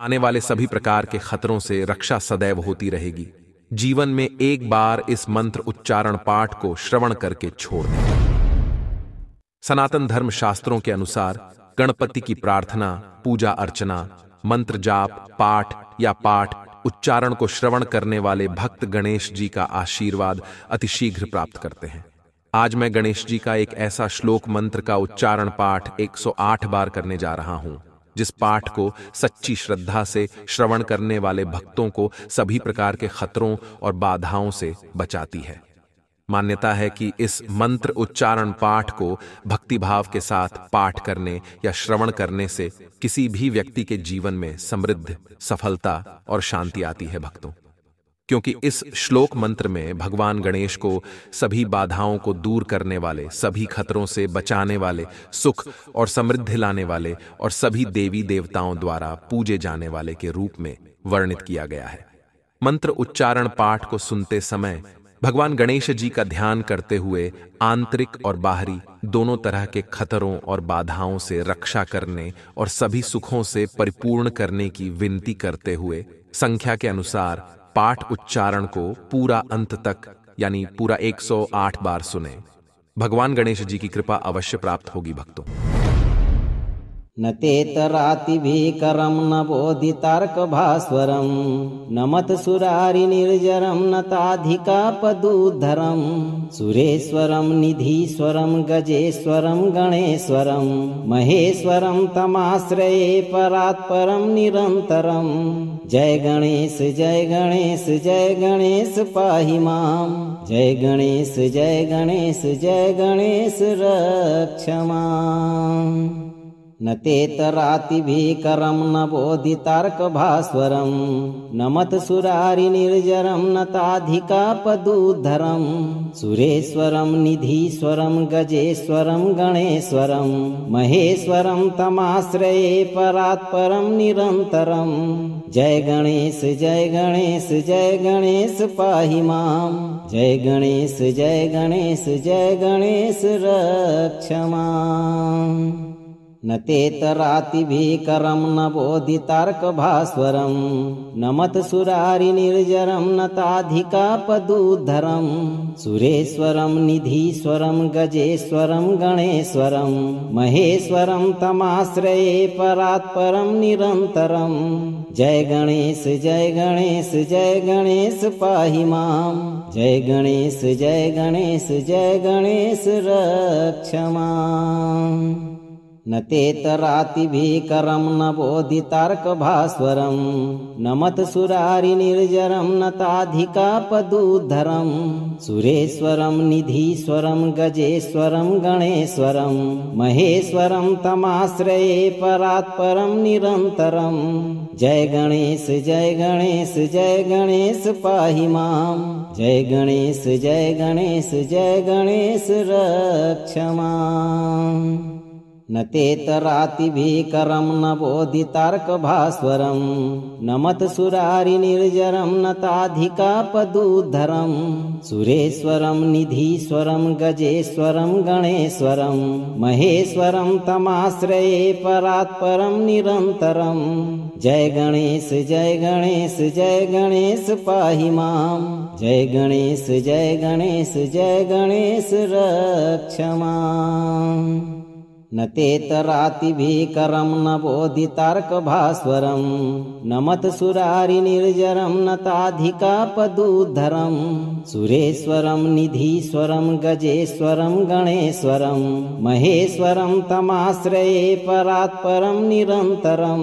आने वाले सभी प्रकार के खतरों से रक्षा सदैव होती रहेगी। जीवन में एक बार इस मंत्र उच्चारण पाठ को श्रवण करके छोड़ दें। सनातन धर्म शास्त्रों के अनुसार गणपति की प्रार्थना, पूजा अर्चना, मंत्र जाप, पाठ या पाठ उच्चारण को श्रवण करने वाले भक्त गणेश जी का आशीर्वाद अतिशीघ्र प्राप्त करते हैं। आज मैं गणेश जी का एक ऐसा श्लोक मंत्र का उच्चारण पाठ 108 बार करने जा रहा हूं, जिस पाठ को सच्ची श्रद्धा से श्रवण करने वाले भक्तों को सभी प्रकार के खतरों और बाधाओं से बचाती है। मान्यता है कि इस मंत्र उच्चारण पाठ को भक्तिभाव के साथ पाठ करने या श्रवण करने से किसी भी व्यक्ति के जीवन में समृद्धि, सफलता और शांति आती है भक्तों। क्योंकि इस श्लोक मंत्र में भगवान गणेश को सभी बाधाओं को दूर करने वाले, सभी खतरों से बचाने वाले, सुख और समृद्धि लाने वाले और सभी देवी देवताओं द्वारा पूजे जाने वाले के रूप में वर्णित किया गया है। मंत्र उच्चारण पाठ को सुनते समय भगवान गणेश जी का ध्यान करते हुए आंतरिक और बाहरी दोनों तरह के खतरों और बाधाओं से रक्षा करने और सभी सुखों से परिपूर्ण करने की विनती करते हुए संख्या के अनुसार पाठ उच्चारण को पूरा अंत तक यानी पूरा 108 बार सुने। भगवान गणेश जी की कृपा अवश्य प्राप्त होगी भक्तों। न तेतरातिभीकरं न बोधितार्कभास्वरं न मत्सुरारिनिर्जरं न ताधिकापदुद्धरं सुरेश्वरं निधीश्वरं गजेश्वरं गणेश्वरं महेश्वरं तमाश्रये परात्परं निरन्तरं। जय गणेश जय गणेश जय गणेश पाहि मां। जय गणेश जय गणेश जय गणेश रक्ष मां। न तेतरातिभीकरं न बोधितार्कभास्वरं न मत्सुरारिनिर्जरं न ताधिकापदुद्धरं सुरेश्वरं निधीश्वरं गजेश्वरं गणेश्वरं महेश्वरं तमाश्रये परात्परं निरन्तरं। जय गणेश जय गणेश जय गणेश पाहि मां। जय गणेश जय गणेश जय गणेश रक्ष मां। न तेतरातिभीकरं न बोधितार्कभास्वरं न मत्सुरारिनिर्जरं न ताधिकापदुद्धरं सुरेश्वरं निधीश्वरं गजेश्वरं गणेश्वरं महेश्वरं तमाश्रये परात्परं निरन्तरं। जय गणेश जय गणेश जय गणेश पाहि मां। जय गणेश जय गणेश जय गणेश रक्ष मां। न तेतरातिभीकरं न बोधितार्कभास्वरं न मत्सुरारिनिर्जरं न ताधिकापदुद्धरं सुरेश्वरं निधीश्वरं गजेश्वरं गणेश्वरं महेश्वरं तमाश्रये परात्परं निरन्तरं। जय गणेश जय गणेश जय गणेश पाहि मां। जय गणेश जय गणेश जय गणेश रक्ष मां। न तेतरातिभीकरं न बोधितार्कभास्वरं न मत्सुरारिनिर्जरं न ताधिकापदुद्धरं सुरेश्वरं निधीश्वरं गजेश्वरं गणेश्वरं महेश्वरं तमाश्रये परात्परं निरन्तरं। जय गणेश जय गणेश जय गणेश पाहि मां। जय गणेश जय गणेश जय गणेश रक्ष मां। न तेतरातिभीकरं न बोधितार्कभास्वरं न मत्सुरारिनिर्जरं न ताधिकापदुद्धरं सुरेश्वरं निधीश्वरं गजेश्वरं गणेश्वरं महेश्वरं तमाश्रये परात्परं निरन्तरं।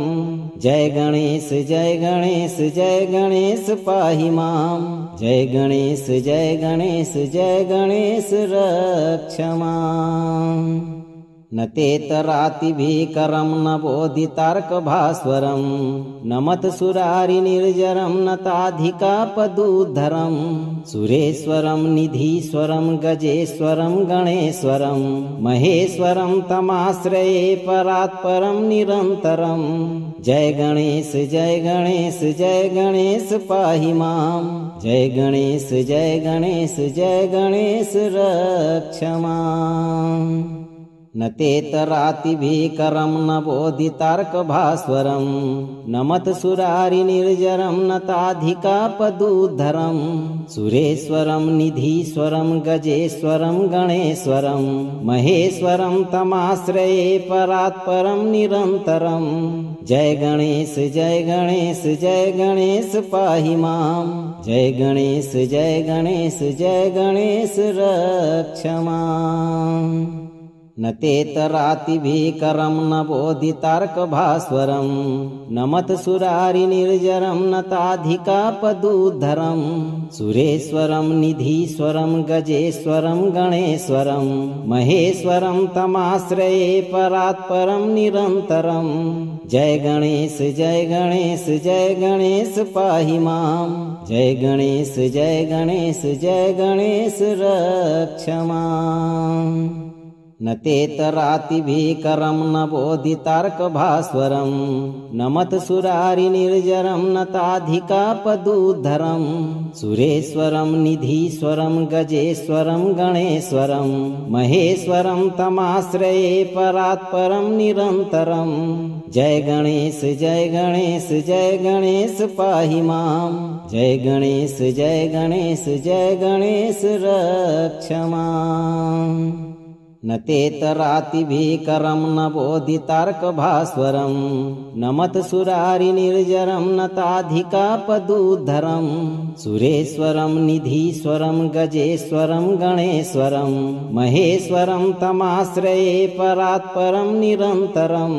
जय गणेश जय गणेश जय गणेश पाहि मां। जय गणेश जय गणेश जय गणेश रक्ष मां। न तेतरातिभीकरं न बोधितार्कभास्वरं न मत्सुरारिनिर्जरं न ताधिकापदुद्धरं सुरेश्वरं निधीश्वरं गजेश्वरं गणेश्वरं महेश्वरं तमाश्रये परात्परं निरन्तरं। जय गणेश जय गणेश जय गणेश पाहि मां। जय गणेश जय गणेश जय गणेश रक्ष मां। न तेतरातिभीकरं न बोधितार्कभास्वरं न मत्सुरारिनिर्जरं न ताधिकापदुद्धरं सुरेश्वरं निधीश्वरं गजेश्वरं गणेश्वरं महेश्वरं तमाश्रये परात्परं निरन्तरं जय गणेश जय गणेश जय गणेश पाहि मां जय गणेश जय गणेश जय गणेश रक्ष मां न तेतरातिभीकरं न बोधितार्कभास्वरं न मत्सुरारिनिर्जरं न ताधिकापदुद्धरं सुरेश्वरं निधीश्वरं गजेश्वरं गणेश्वरं महेश्वरं तमाश्रये परात्परं निरन्तरं जय गणेश जय गणेश जय गणेश पाहि मां जय गणेश जय गणेश जय गणेश रक्ष मां न तेतरातिभीकरं न बोधितार्कभास्वरं न मत्सुरारिनिर्जरं न ताधिकापदुद्धरं सुरेश्वरं निधीश्वरं गजेश्वरं गणेश्वरं महेश्वरं तमाश्रये परात्परं निरन्तरं जय गणेश जय गणेश जय गणेश पाहि मां जय गणेश जय गणेश जय गणेश रक्ष मां न तेतरातिभीकरं न बोधितार्कभास्वरं न मत्सुरारिनिर्जरं न ताधिकापदुद्धरं सुरेश्वरं निधीश्वरं गजेश्वरं गणेश्वरं महेश्वरं तमाश्रये परात्परं निरन्तरं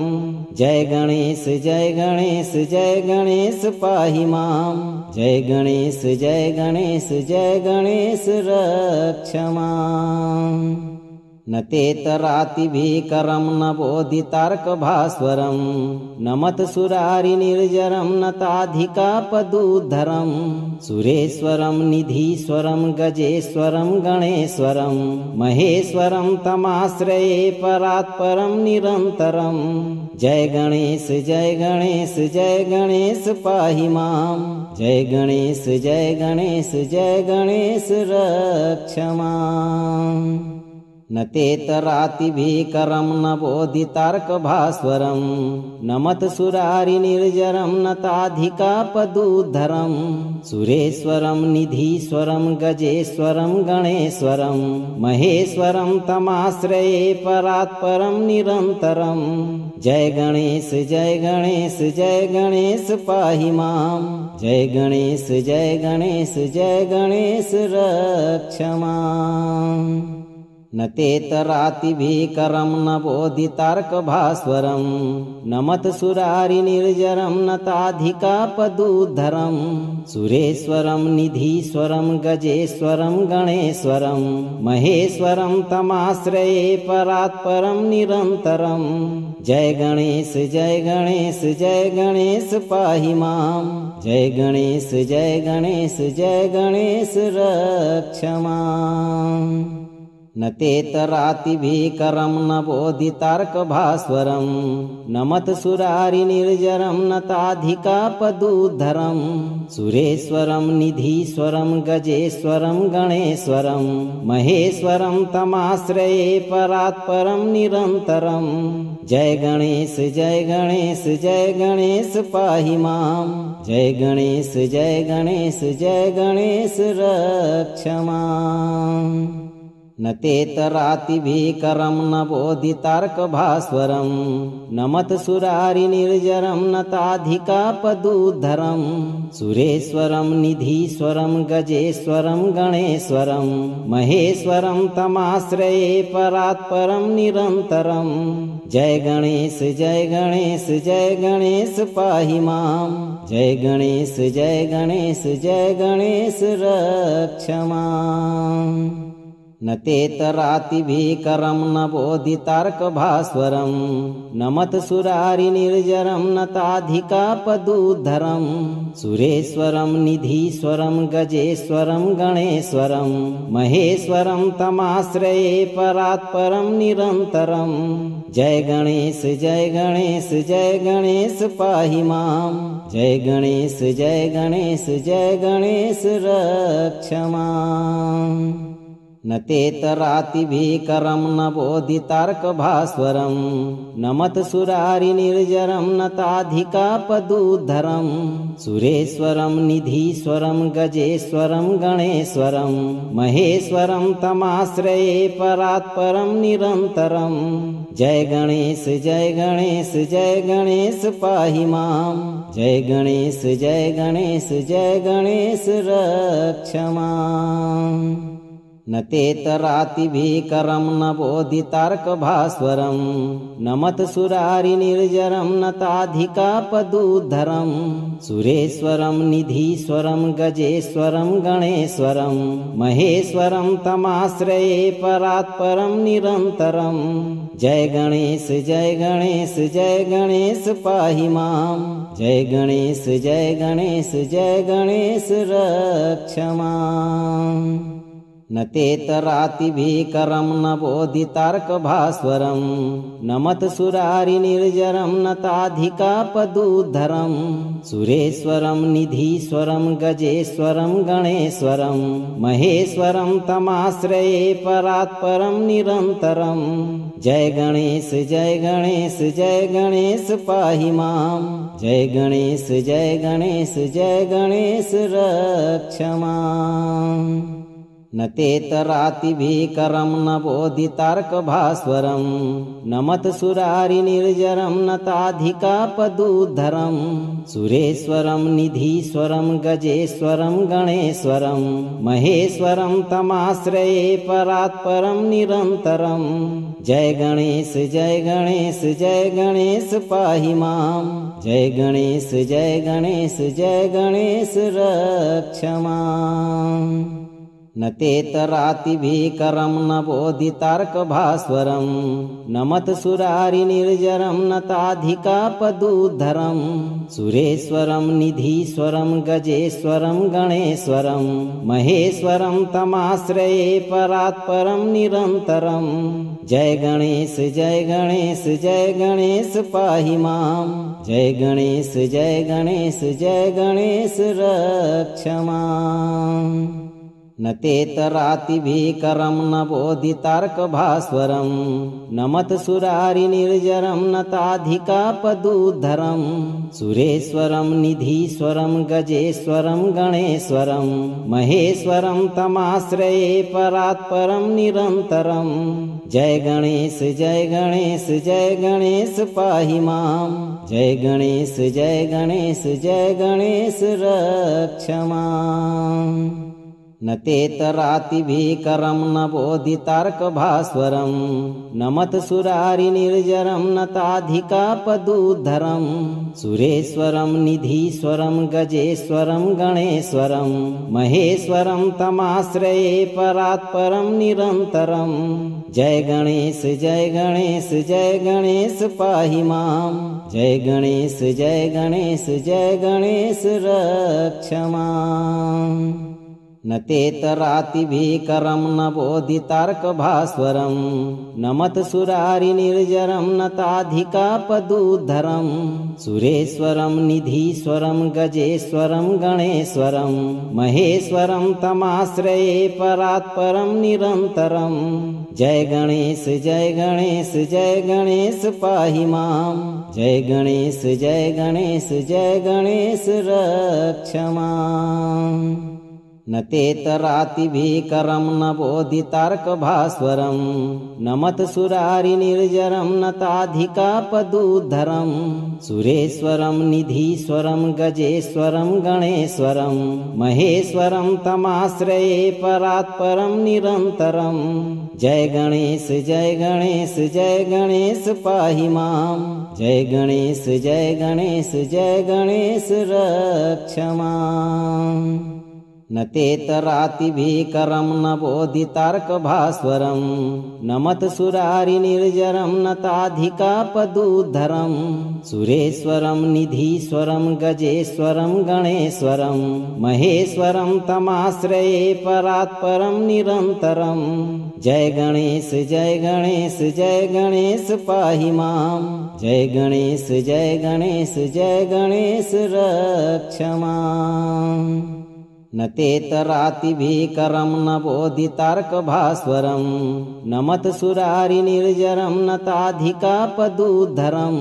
जय गणेश जय गणेश जय गणेश पाहि मां जय गणेश जय गणेश जय गणेश रक्ष मां न तेतरातिभीकरं न बोधितार्कभास्वरं न मत्सुरारिनिर्जरं न ताधिकापदुद्धरं सुरेश्वरं निधीश्वरं गजेश्वरं गणेश्वरं महेश्वरं तमाश्रये परात्परं निरन्तरं जय गणेश जय गणेश जय गणेश पाहि मां जय गणेश जय गणेश जय गणेश रक्ष मां न तेतरातिभीकरं न बोधितार्कभास्वरं न मत्सुरारिनिर्जरं न ताधिकापदुद्धरं सुरेश्वरं निधीश्वरं गजेश्वरं गणेश्वरं महेश्वरं तमाश्रये परात्परं निरन्तरं जय गणेश जय गणेश जय गणेश पाहि मां जय गणेश जय गणेश जय गणेश रक्ष मां न तेतरातिभीकरं न बोधितार्कभास्वरं न मत्सुरारिनिर्जरं न ताधिकापदुद्धरं सुरेश्वरं निधीश्वरं गजेश्वरं गणेश्वरं महेश्वरं तमाश्रये परात्परं निरन्तरं जय गणेश जय गणेश जय गणेश पाहि मां जय गणेश जय गणेश जय गणेश रक्ष मां न तेतरातिभीकरं न बोधितार्कभास्वरं न मत्सुरारिनिर्जरं न ताधिकापदुद्धरं सुरेश्वरं निधीश्वरं गजेश्वरं गणेश्वरं महेश्वरं तमाश्रये परात्परं निरन्तरं जय गणेश जय गणेश जय गणेश पाहि मां जय गणेश जय गणेश जय गणेश रक्ष मां न तेतरातिभीकरं न बोधितार्कभास्वरं न मत्सुरारिनिर्जरं न ताधिकापदुद्धरं सुरेश्वरं निधीश्वरं गजेश्वरं गणेश्वरं महेश्वरं तमाश्रये परात्परं निरन्तरं जय गणेश जय गणेश जय गणेश पाहि मां जय गणेश जय गणेश जय गणेश रक्ष मां न तेतरातिभीकरं न बोधितार्कभास्वरं न मत्सुरारिनिर्जरं न ताधिकापदुद्धरं सुरेश्वरं निधीश्वरं गजेश्वरं गणेश्वरं महेश्वरं तमाश्रये परात्परं निरन्तरं जय गणेश जय गणेश जय गणेश पाहि मां जय गणेश जय गणेश जय गणेश रक्ष मां न तेतरातिभीकरं न बोधितार्कभास्वरं न मत्सुरारिनिर्जरं न ताधिकापदुद्धरं सुरेश्वरं निधीश्वरं गजेश्वरं गणेश्वरं महेश्वरं तमाश्रये परात्परं निरन्तरं जय गणेश जय गणेश जय गणेश पाहि मां जय गणेश जय गणेश जय गणेश रक्ष मां न तेतरातिभीकरं न बोधितार्कभास्वरं न मत्सुरारिनिर्जरं न ताधिकापदुद्धरं सुरेश्वरं निधीश्वरं गजेश्वरं गणेश्वरं महेश्वरं तमाश्रये परात्परं निरन्तरं जय गणेश जय गणेश जय गणेश पाहि मां जय गणेश जय गणेश जय गणेश रक्ष मां न तेतरातिभीकरं न बोधितार्कभास्वरं न मत्सुरारिनिर्जरं न ताधिकापदुद्धरं सुरेश्वरं निधीश्वरं गजेश्वरं गणेश्वरं महेश्वरं तमाश्रये परात्परं निरन्तरं जय गणेश जय गणेश जय गणेश पाहि मां जय गणेश जय गणेश जय गणेश रक्ष मां न तेतरातिभीकरं न बोधितार्कभास्वरं न मत्सुरारिनिर्जरं न ताधिकापदुद्धरं सुरेश्वरं निधीश्वरं गजेश्वरं गणेश्वरं महेश्वरं तमाश्रये परात्परं निरन्तरं जय गणेश जय गणेश जय गणेश पाहि मां जय गणेश जय गणेश जय गणेश रक्ष मां न तेतरातिभीकरं न बोधितार्कभास्वरं न मत्सुरारिनिर्जरं न ताधिकापदुद्धरं सुरेश्वरं निधीश्वरं गजेश्वरं गणेश्वरं महेश्वरं तमाश्रये परात्परं निरन्तरं जय गणेश जय गणेश जय गणेश पाहि मां जय गणेश जय गणेश जय गणेश रक्ष मां न तेतरातिभीकरं न बोधितार्कभास्वरं न मत्सुरारिनिर्जरं न ताधिकापदुद्धरं सुरेश्वरं निधीश्वरं गजेश्वरं गणेश्वरं महेश्वरं तमाश्रये परात्परं निरन्तरं जय गणेश जय गणेश जय गणेश पाहि मां जय गणेश जय गणेश जय गणेश रक्ष मां न तेतरातिभीकरं न बोधितार्कभास्वरं न मत्सुरारिनिर्जरं न ताधिकापदुद्धरं सुरेश्वरं निधीश्वरं गजेश्वरं गणेश्वरं महेश्वरं तमाश्रये परात्परं निरन्तरं जय गणेश जय गणेश जय गणेश पाहि मां जय गणेश जय गणेश जय गणेश रक्ष मां न तेतरातिभीकरं न बोधितार्कभास्वरं न मत्सुरारिनिर्जरं न ताधिकापदुद्धरं सुरेश्वरं निधीश्वरं गजेश्वरं गणेश्वरं महेश्वरं तमाश्रये परात्परं निरन्तरं जय गणेश जय गणेश जय गणेश पाहि मां जय गणेश जय गणेश जय गणेश रक्ष मां न तेतरातिभीकरं न बोधितार्कभास्वरं न मत्सुरारिनिर्जरं न ताधिकापदुद्धरं सुरेश्वरं निधीश्वरं गजेश्वरं गणेश्वरं महेश्वरं तमाश्रये परात्परं निरन्तरं जय गणेश जय गणेश जय गणेश पाहि मां जय गणेश जय गणेश जय गणेश रक्ष मां न तेतरातिभीकरं न बोधितार्कभास्वरं न मत्सुरारिनिर्जरं न ताधिकापदुद्धरं सुरेश्वरं निधीश्वरं गजेश्वरं गणेश्वरं महेश्वरं तमाश्रये परात्परं निरन्तरं जय गणेश जय गणेश जय गणेश पाहि मां जय गणेश जय गणेश जय गणेश रक्ष मां न तेतरातिभीकरं न बोधितार्कभास्वरं न मत्सुरारिनिर्जरं न ताधिकापदुद्धरं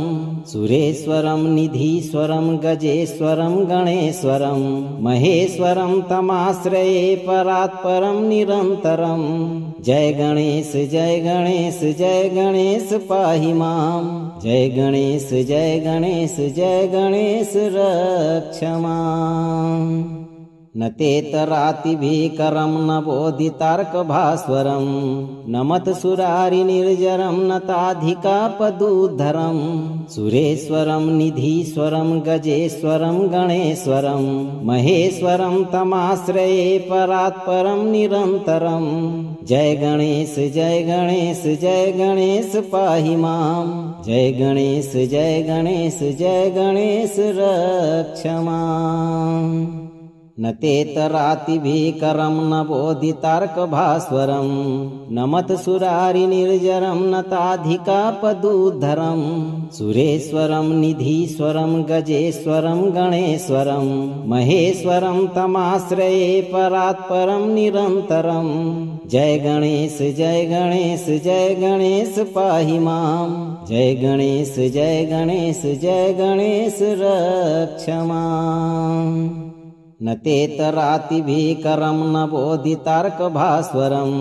सुरेश्वरं निधीश्वरं गजेश्वरं गणेश्वरं महेश्वरं तमाश्रये परात्परं निरन्तरं जय गणेश जय गणेश जय गणेश पाहि मां जय गणेश जय गणेश जय गणेश रक्ष माम् न तेतरातिभीकरं न बोधितार्कभास्वरं न मत्सुरारिनिर्जरं न ताधिकापदुद्धरं सुरेश्वरं निधीश्वरं गजेश्वरं गणेश्वरं महेश्वरं तमाश्रये परात्परं निरन्तरं जय गणेश जय गणेश जय गणेश पाहि मां जय गणेश जय गणेश जय गणेश रक्ष माम् न तेतरातिभीकरं न बोधितार्कभास्वरं न मत्सुरारिनिर्जरं न ताधिकापदुद्धरं सुरेश्वरं निधीश्वरं गजेश्वरं गणेश्वरं महेश्वरं तमाश्रये परात्परं निरन्तरं जय गणेश जय गणेश जय गणेश पाहि मां जय गणेश जय गणेश जय गणेश रक्ष माम् न तेतरातिभीकरं न बोधितार्कभास्वरं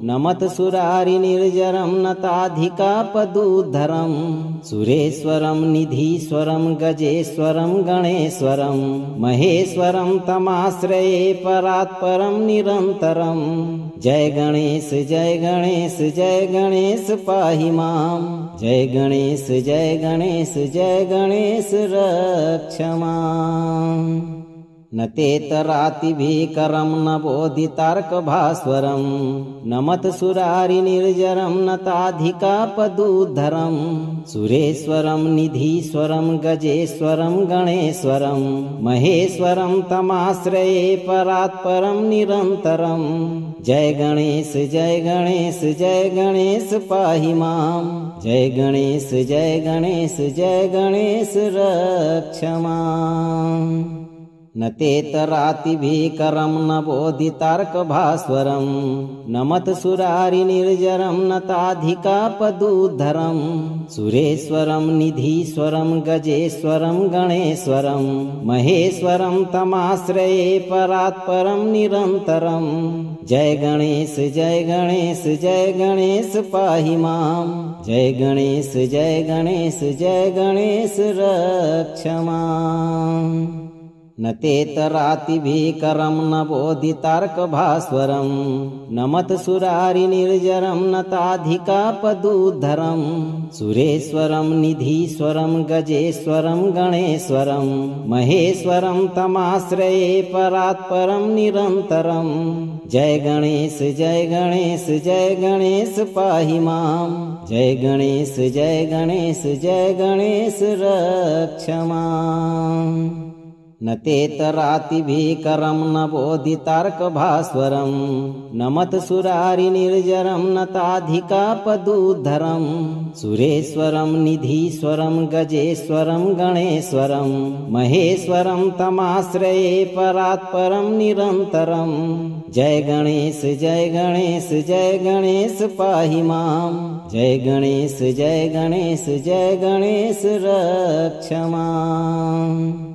न मत्सुरारिनिर्जरं न ताधिकापदुद्धरं सुरेश्वरं निधीश्वरं गजेश्वरं गणेश्वरं महेश्वरं तमाश्रये परात्परं निरन्तरं जय गणेश जय गणेश जय गणेश पाहि मां जय गणेश जय गणेश जय गणेश रक्ष माम् न तेतरातिभीकरं न बोधितार्कभास्वरं न मत्सुरारिनिर्जरं न ताधिकापदुद्धरं सुरेश्वरं निधीश्वरं गजेश्वरं गणेश्वरं महेश्वरं तमाश्रये परात्परं निरन्तरं जय गणेश जय गणेश जय गणेश पाहि मां जय गणेश जय गणेश जय गणेश रक्ष माम् न तेतरातिभीकरं न बोधितार्कभास्वरं न मत्सुरारिनिर्जरं न ताधिकापदुद्धरं सुरेश्वरं निधीश्वरं गजेश्वरं गणेश्वरं महेश्वरं तमाश्रये परात्परं निरन्तरं जय गणेश जय गणेश जय गणेश पाहि मां जय गणेश जय गणेश जय गणेश रक्ष माम् न तेतरातिभीकरं न बोधितार्कभास्वरं न मत्सुरारिनिर्जरं न ताधिकापदुद्धरं सुरेश्वरं निधीश्वरं गजेश्वरं गणेश्वरं महेश्वरं तमाश्रये परात्परं निरन्तरं जय गणेश जय गणेश जय गणेश पाहि मां जय गणेश जय गणेश जय गणेश रक्ष माम् न तेतरातिभीकरं न बोधितार्कभास्वरं न मत्सुरारिनिर्जरं न ताधिकापदुद्धरं सुरेश्वरं निधीश्वरं गजेश्वरं गणेश्वरं महेश्वरं तमाश्रये परात्परं निरन्तरं जय गणेश जय गणेश जय गणेश पाहि मां जय गणेश जय गणेश जय गणेश रक्ष माम्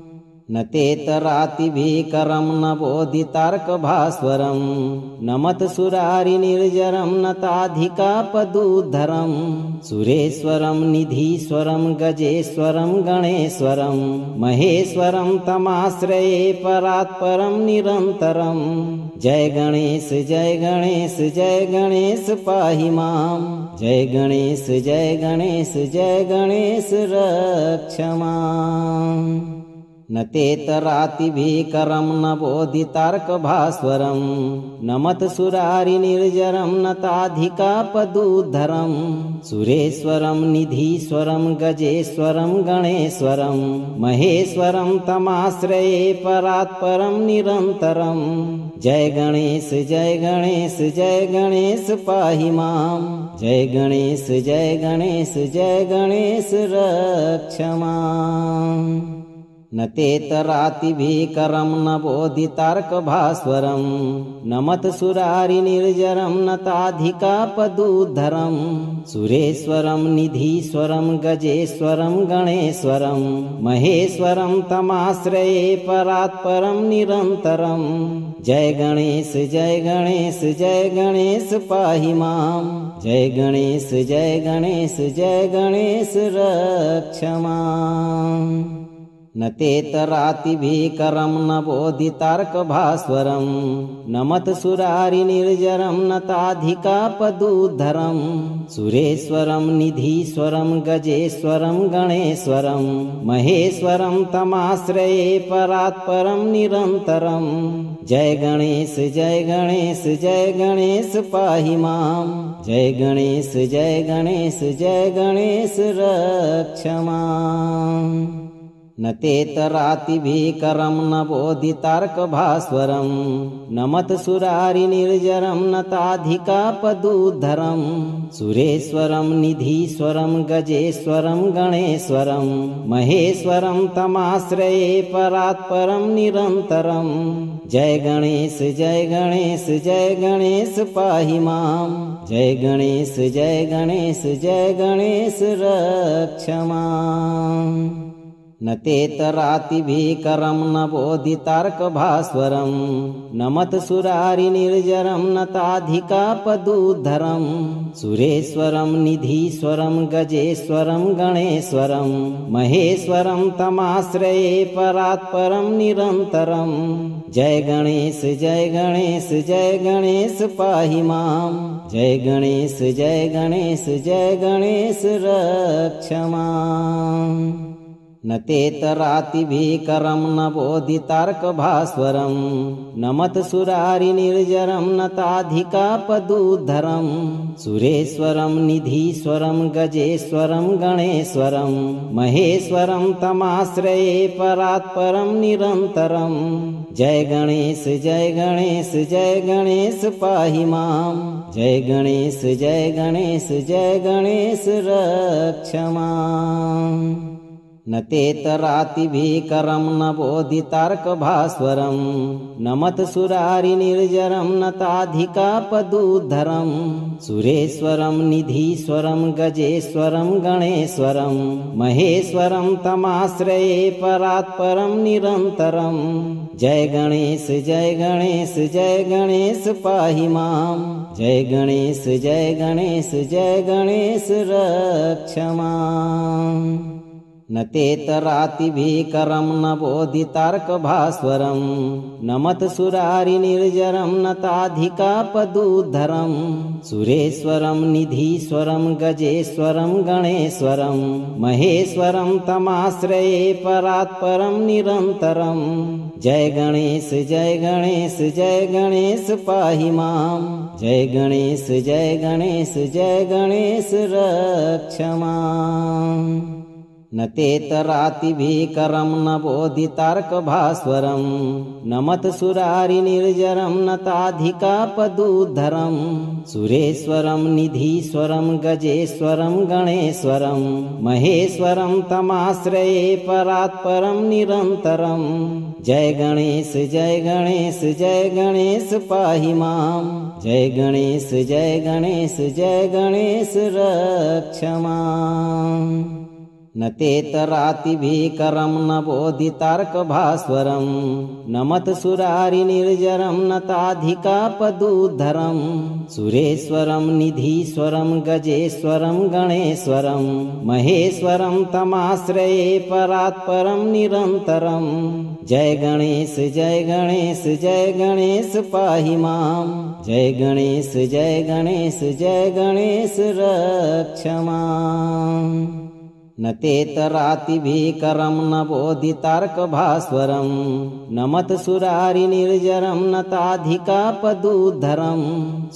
न तेतरातिभीकरं न बोधितार्कभास्वरं न मत्सुरारिनिर्जरं न ताधिकापदुद्धरं सुरेश्वरं निधीश्वरं गजेश्वरं गणेश्वरं महेश्वरं तमाश्रये परात्परं निरन्तरं जय गणेश जय गणेश जय गणेश पाहि मां जय गणेश जय गणेश जय गणेश रक्ष माम् न तेतरातिभीकरं न बोधितार्कभास्वरं न मत्सुरारिनिर्जरं न ताधिकापदुद्धरं सुरेश्वरं निधीश्वरं गजेश्वरं गणेश्वरं महेश्वरं तमाश्रये परात्परं निरन्तरं जय गणेश जय गणेश जय गणेश पाहि मां जय गणेश जय गणेश जय गणेश रक्ष माम् न तेतरातिभीकरं न बोधितार्कभास्वरं न मत्सुरारिनिर्जरं न ताधिकापदूद्धरं सुरेश्वरं निधीश्वरं गजेश्वरं गणेश्वरं महेश्वरं तमाश्रये परात्परं निरन्तरं जय गणेश जय गणेश जय गणेश पाहि मां जय गणेश जय गणेश जय गणेश रक्ष माम् न तेतरातिभीकरं न बोधितार्कभास्वरं न मत्सुरारिनिर्जरं न ताधिकापदूद्धरं सुरेश्वरं निधीश्वरं गजेश्वरं गणेश्वरं महेश्वरं तमाश्रये परात्परं निरन्तरं जय गणेश जय गणेश जय गणेश पाहि मां जय गणेश जय गणेश जय गणेश रक्ष माम् न तेतरातिभीकरं न बोधितार्कभास्वरं न मत्सुरारिनिर्जरं न ताधिकापदूद्धरं सुरेश्वरं निधीश्वरं गजेश्वरं गणेश्वरं महेश्वरं तमाश्रये परात्परं निरन्तरं जय गणेश जय गणेश जय गणेश पाहि मां जय गणेश जय गणेश जय गणेश रक्ष माम् न तेतरातिभीकरं न बोधितार्कभास्वरं न मत्सुरारिनिर्जरं न ताधिकापदूद्धरं सुरेश्वरं निधीश्वरं गजेश्वरं गणेश्वरं महेश्वरं तमाश्रये परात्परं निरन्तरं जय गणेश जय गणेश जय गणेश पाहि मां जय गणेश जय गणेश जय गणेश रक्ष माम् न तेतरातिभीकरं न बोधितार्कभास्वरं न मत्सुरारिनिर्जरं न ताधिकापदूद्धरं सुरेश्वरं निधीश्वरं गजेश्वरं गणेश्वरं महेश्वरं तमाश्रये परात्परं निरन्तरं जय गणेश जय गणेश जय गणेश पाहि मां जय गणेश जय गणेश जय गणेश रक्ष माम् न तेतरातिभीकरं न बोधितार्कभास्वरं न मत्सुरारिनिर्जरं न ताधिकापदूद्धरं सुरेश्वरं निधीश्वरं गजेश्वरं गणेश्वरं महेश्वरं तमाश्रये परात्परं निरन्तरं जय गणेश जय गणेश जय गणेश पाहि मां जय गणेश जय गणेश जय गणेश रक्ष माम् न तेतरातिभीकरं न बोधितार्कभास्वरं न मत्सुरारिनिर्जरं न ताधिकापदूद्धरं सुरेश्वरं निधीश्वरं गजेश्वरं गणेश्वरं महेश्वरं तमाश्रये परात्परं निरन्तरं जय गणेश जय गणेश जय गणेश पाहि मां जय गणेश जय गणेश जय गणेश रक्ष माम् न तेतरातिभीकरं न बोधितार्कभास्वरं न मत्सुरारिनिर्जरं न ताधिकापदूद्धरं सुरेश्वरं निधीश्वरं गजेश्वरं गणेश्वरं महेश्वरं तमाश्रये परात्परं निरन्तरं जय गणेश जय गणेश जय गणेश पाहि मां जय गणेश जय गणेश जय गणेश रक्ष माम् न तेतरातिभीकरं न बोधितार्कभास्वरं न मत्सुरारिनिर्जरं न ताधिकापदूद्धरं सुरेश्वरं निधीश्वरं गजेश्वरं गणेश्वरं महेश्वरं तमाश्रये परात्परं निरन्तरं जय गणेश जय गणेश जय गणेश पाहि मां जय गणेश जय गणेश जय गणेश रक्ष माम् न तेतरातिभीकरं न बोधितार्कभास्वरं न मत्सुरारिनिर्जरं न ताधिकापदूद्धरं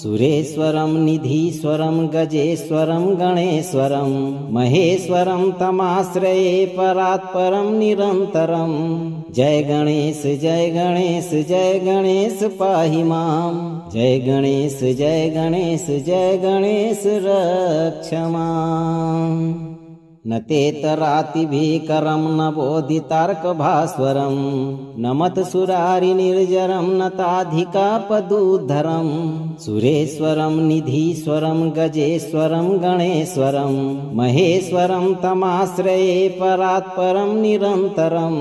सुरेश्वरं निधीश्वरं गजेश्वरं गणेश्वरं महेश्वरं तमाश्रये परात्परं निरन्तरं जय गणेश जय गणेश जय गणेश पाहि मां जय गणेश जय गणेश जय गणेश रक्ष माम् न तेतरातिभीकरं न बोधितार्कभास्वरं नमत्सुरारिनिर्जरं नताधिकापदुद्धरं सुरेश्वरं निधीश्वरं गजेश्वरं गणेश्वरं महेश्वरं तमाश्रये परात्परं निरन्तरं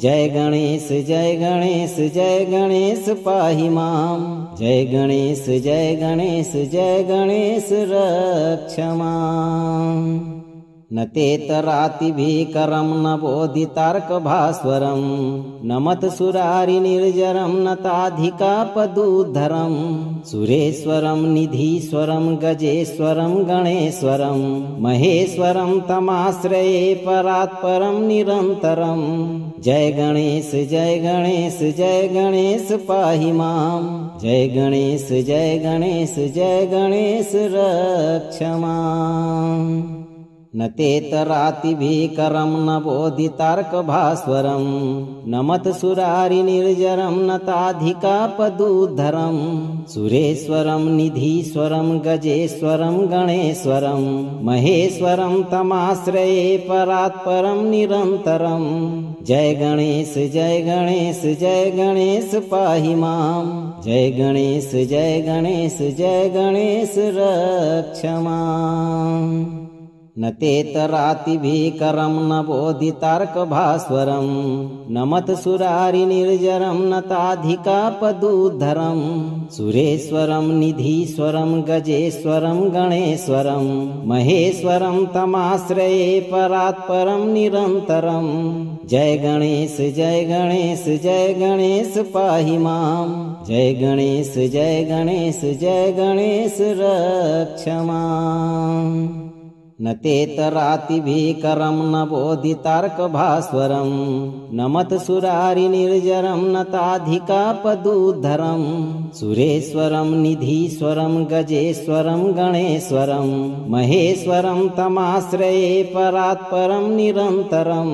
जय गणेश जय गणेश जय गणेश पाहि मां जय गणेश जय गणेश जय गणेश रक्ष माम् न तेतरातिभीकरं न बोधितार्कभास्वरं नमत्सुरारिनिर्जरं नताधिकापदुद्धरं सुरेश्वरं निधीश्वरं गजेश्वरं गणेश्वरं महेश्वरं तमाश्रये परात्परं निरन्तरं जय गणेश जय गणेश जय गणेश पाहि मां जय गणेश जय गणेश जय गणेश रक्ष माम् न तेतरातिभीकरं न बोधितार्कभास्वरं नमत्सुरारिनिर्जरं नताधिकापदुद्धरं सुरेश्वरं निधीश्वरं गजेश्वरं गणेश्वरं महेश्वरं तमाश्रये परात्परं निरन्तरं जय गणेश जय गणेश जय गणेश पाहि मां जय गणेश जय गणेश जय गणेश रक्ष माम् न तेतरातिभीकरं न बोधितार्कभास्वरं नमत्सुरारिनिर्जरं नताधिकापदुद्धरं सुरेश्वरं निधीश्वरं गजेश्वरं गणेश्वरं महेश्वरं तमाश्रये परात्परं निरन्तरं जय गणेश जय गणेश जय गणेश पाहि मां जय गणेश जय गणेश जय गणेश रक्ष माम् न तेतरातिभीकरं न बोधितार्कभास्वरं नमत्सुरारिनिर्जरं नताधिकापदुद्धरं सुरेश्वरं निधीश्वरं गजेश्वरं गणेश्वरं महेश्वरं तमाश्रये परात्परं निरन्तरं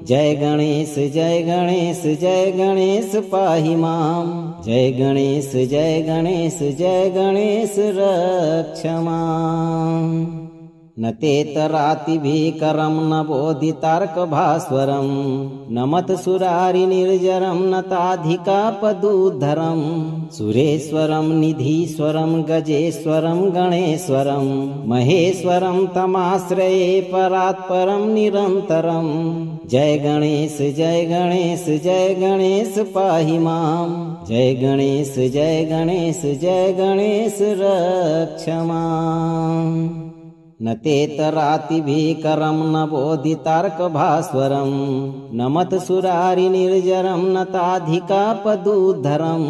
जय गणेश जय गणेश जय गणेश पाहि मां जय गणेश जय गणेश जय गणेश रक्ष माम् न तेतरातिभीकरं न बोधितार्कभास्वरं नमत्सुरारिनिर्जरं नताधिकापदुद्धरं सुरेश्वरं निधीश्वरं गजेश्वरं गणेश्वरं महेश्वरं तमाश्रये परात्परं निरन्तरं जय गणेश जय गणेश जय गणेश पाहि मां जय गणेश जय गणेश जय गणेश रक्ष माम् न तेतरातिभीकरं न बोधितार्कभास्वरं नमत्सुरारिनिर्जरं नताधिकापदुद्धरं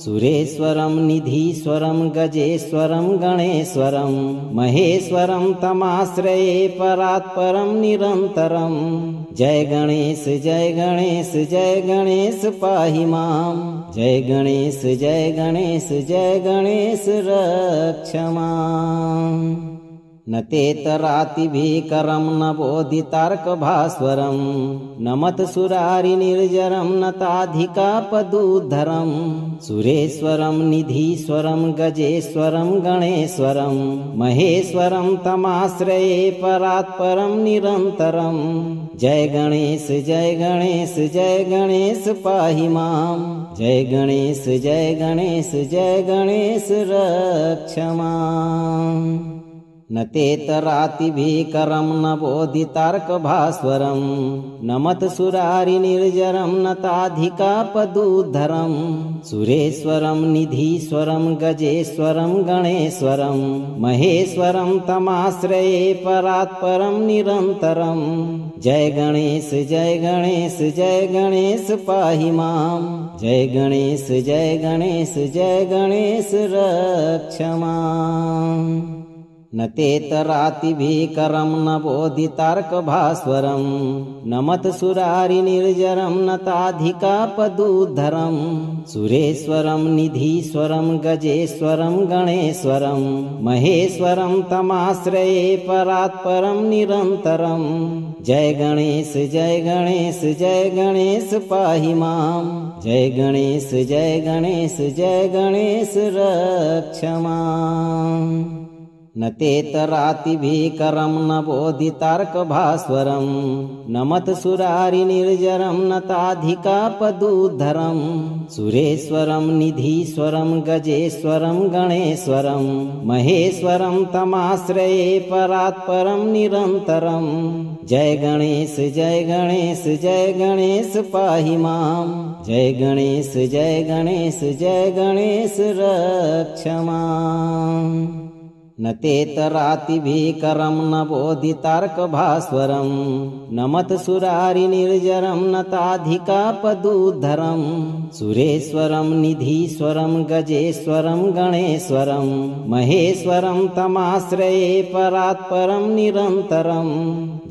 सुरेश्वरं निधीश्वरं गजेश्वरं गणेश्वरं महेश्वरं तमाश्रये परात्परं निरन्तरं जय गणेश जय गणेश जय गणेश पाहि मां जय गणेश जय गणेश जय गणेश रक्ष माम् न तेतरातिभीकरं न बोधितार्कभास्वरं नमत्सुरारिनिर्जरं नताधिकापदुद्धरं सुरेश्वरं निधीश्वरं गजेश्वरं गणेश्वरं महेश्वरं तमाश्रये परात्परं निरन्तरं जय गणेश जय गणेश जय गणेश पाहि मां जय गणेश जय गणेश जय गणेश रक्ष माम् न तेतरातिभीकरं न बोधितार्कभास्वरं नमत्सुरारिनिर्जरं नताधिकापदुद्धरं सुरेश्वरं निधीश्वरं गजेश्वरं गणेश्वरं महेश्वरं तमाश्रये परात्परं निरन्तरं जय गणेश जय गणेश जय गणेश पाहि मां जय गणेश जय गणेश जय गणेश रक्ष माम् न तेतरातिभीकरं न बोधितार्कभास्वरं नमत्सुरारिनिर्जरं नताधिकापदुद्धरं सुरेश्वरं निधीश्वरं गजेश्वरं गणेश्वरं महेश्वरं तमाश्रये परात्परं निरन्तरं जय गणेश जय गणेश जय गणेश पाहि मां जय गणेश जय गणेश जय गणेश रक्ष माम् न तेतरातिभीकरं न बोधितार्कभास्वरं न मत्सुरारिनिर्जरं न ताधिकापदुद्धरं सुरेश्वरं निधीश्वरं गजेश्वरं गणेश्वरं महेश्वरं तमाश्रये परात्परं निरन्तरं जय गणेश जय गणेश जय गणेश पाहि मां जय गणेश जय गणेश जय गणेश रक्ष माम् न तेतरातिभीकरं न बोधितार्कभास्वरं न मत्सुरारिनिर्जरं न ताधिकापदुद्धरं सुरेश्वरं निधीश्वरं गजेश्वरं गणेश्वरं महेश्वरं तमाश्रये परात्परं निरन्तरं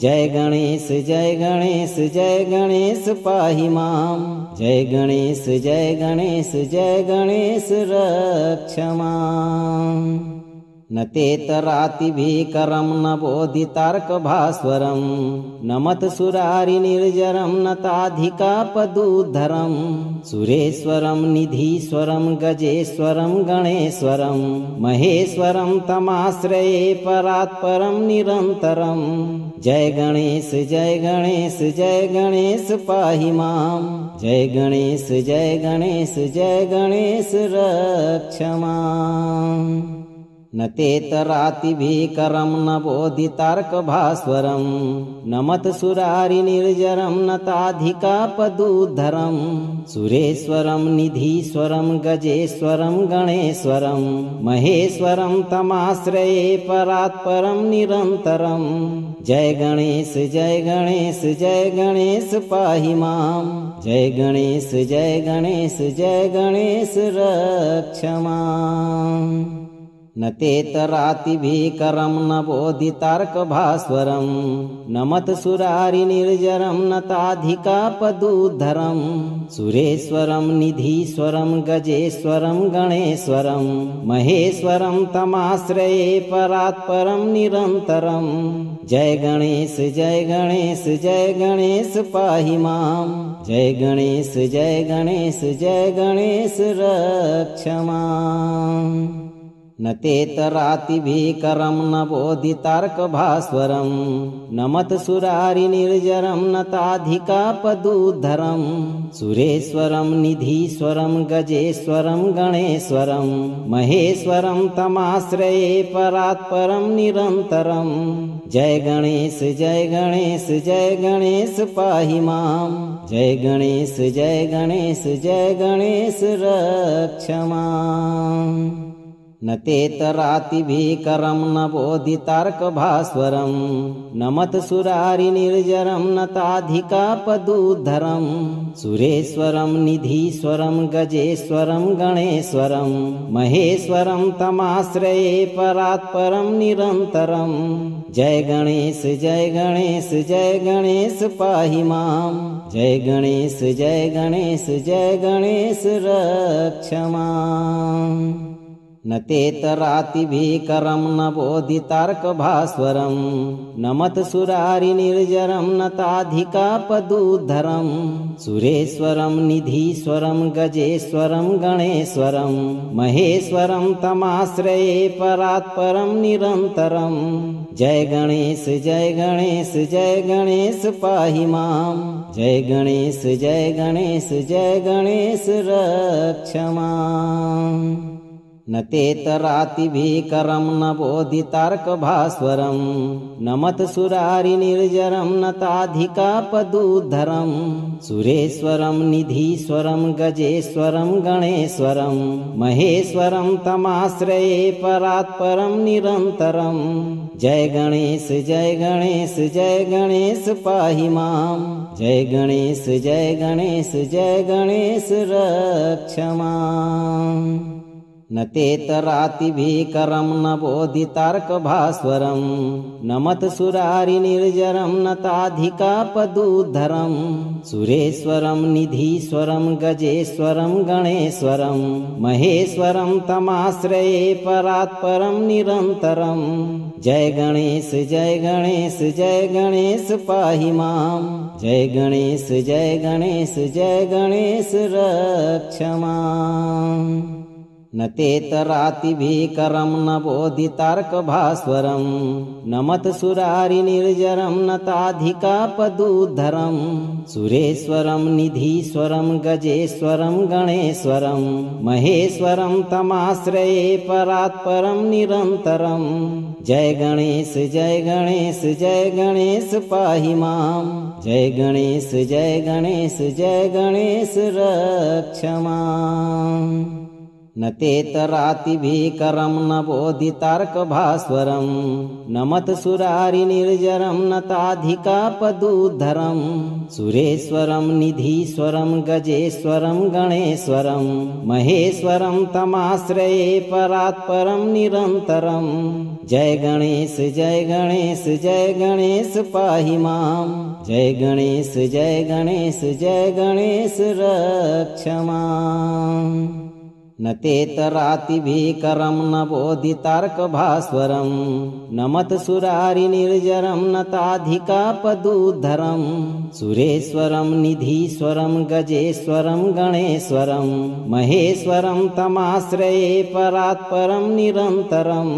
जय गणेश जय गणेश जय गणेश पाहि मां जय गणेश जय गणेश जय गणेश रक्ष माम् न तेतरातिभीकरं न बोधितार्कभास्वरं न मत्सुरारिनिर्जरं न ताधिकापदुद्धरं सुरेश्वरं निधीश्वरं गजेश्वरं गणेश्वरं महेश्वरं तमाश्रये परात्परं निरन्तरं जय गणेश जय गणेश जय गणेश पाहि मां जय गणेश जय गणेश जय गणेश रक्ष माम् न तेतरातिभीकरं न बोधितार्कभास्वरं न मत्सुरारिनिर्जरं न ताधिकापदुद्धरं सुरेश्वरं निधीश्वरं गजेश्वरं गणेश्वरं महेश्वरं तमाश्रये परात्परं निरन्तरं जय गणेश जय गणेश जय गणेश पाहि मां जय गणेश जय गणेश जय गणेश रक्ष माम् न तेतरातिभीकरं न बोधितार्कभास्वरं न मत्सुरारिनिर्जरं न ताधिकापदुद्धरं सुरेश्वरं निधीश्वरं गजेश्वरं गणेश्वरं महेश्वरं तमाश्रये परात्परं निरन्तरं जय गणेश जय गणेश जय गणेश पाहि मां जय गणेश जय गणेश जय गणेश रक्ष माम् न तेतरातिभीकरं न बोधितार्कभास्वरं न मत्सुरारिनिर्जरं न ताधिकापदुद्धरं सुरेश्वरं निधीश्वरं गजेश्वरं गणेश्वरं महेश्वरं तमाश्रये परात्परं निरन्तरं जय गणेश जय गणेश जय गणेश पाहि मां जय गणेश जय गणेश जय गणेश रक्ष माम् न तेतरातिभीकरं न बोधितार्कभास्वरं न मत्सुरारिनिर्जरं न ताधिकापदुद्धरं सुरेश्वरं निधीश्वरं गजेश्वरं गणेश्वरं महेश्वरं तमाश्रये परात्परं निरन्तरं जय गणेश जय गणेश जय गणेश पाहि मां जय गणेश जय गणेश जय गणेश रक्ष माम् न तेतरातिभीकरं न बोधितार्कभास्वरं न मत्सुरारिनिर्जरं न ताधिकापदुद्धरं सुरेश्वरं निधीश्वरं गजेश्वरं गणेश्वरं महेश्वरं तमाश्रये परात्परं निरन्तरं जय गणेश जय गणेश जय गणेश पाहि मां जय गणेश जय गणेश जय गणेश रक्ष माम् न तेतरातिभीकरं न बोधितार्कभास्वरं न मत्सुरारिनिर्जरं न ताधिकापदुद्धरं सुरेश्वरं निधीश्वरं गजेश्वरं गणेश्वरं महेश्वरं तमाश्रये परात्परं निरन्तरं जय गणेश जय गणेश जय गणेश पाहि मां जय गणेश जय गणेश जय गणेश रक्ष माम् न तेतरातिभीकरं न बोधितार्कभास्वरं न मत्सुरारिनिर्जरं न ताधिकापदुद्धरं सुरेश्वरं निधीश्वरं गजेश्वरं गणेश्वरं महेश्वरं तमाश्रये परात्परं निरन्तरं जय गणेश जय गणेश जय गणेश पाहि मां जय गणेश जय गणेश जय गणेश रक्ष माम् न तेतरातिभीकरं न बोधितार्कभास्वरं न मत्सुरारिनिर्जरं न ताधिकापदुद्धरं सुरेश्वरं निधीश्वरं गजेश्वरं गणेश्वरं महेश्वरं तमाश्रये परात्परं निरन्तरं। जय गणेश जय गणेश जय गणेश पाहि मां, जय गणेश जय गणेश जय गणेश रक्ष मां। न तेतरातिभीकरं न बोधितार्कभास्वरं न मत्सुरारिनिर्जरं न ताधिकापदुद्धरं सुरेश्वरं निधीश्वरं गजेश्वरं गणेश्वरं महेश्वरं तमाश्रये परात्परं निरन्तरं। जय गणेश जय गणेश जय गणेश पाहि मां, जय गणेश जय गणेश जय गणेश रक्ष मां। न तेतरातिभीकरं न बोधितार्कभास्वरं न मत्सुरारिनिर्जरं न ताधिकापदुद्धरं सुरेश्वरं निधीश्वरं गजेश्वरं गणेश्वरं महेश्वरं तमाश्रये परात्परं निरन्तरं।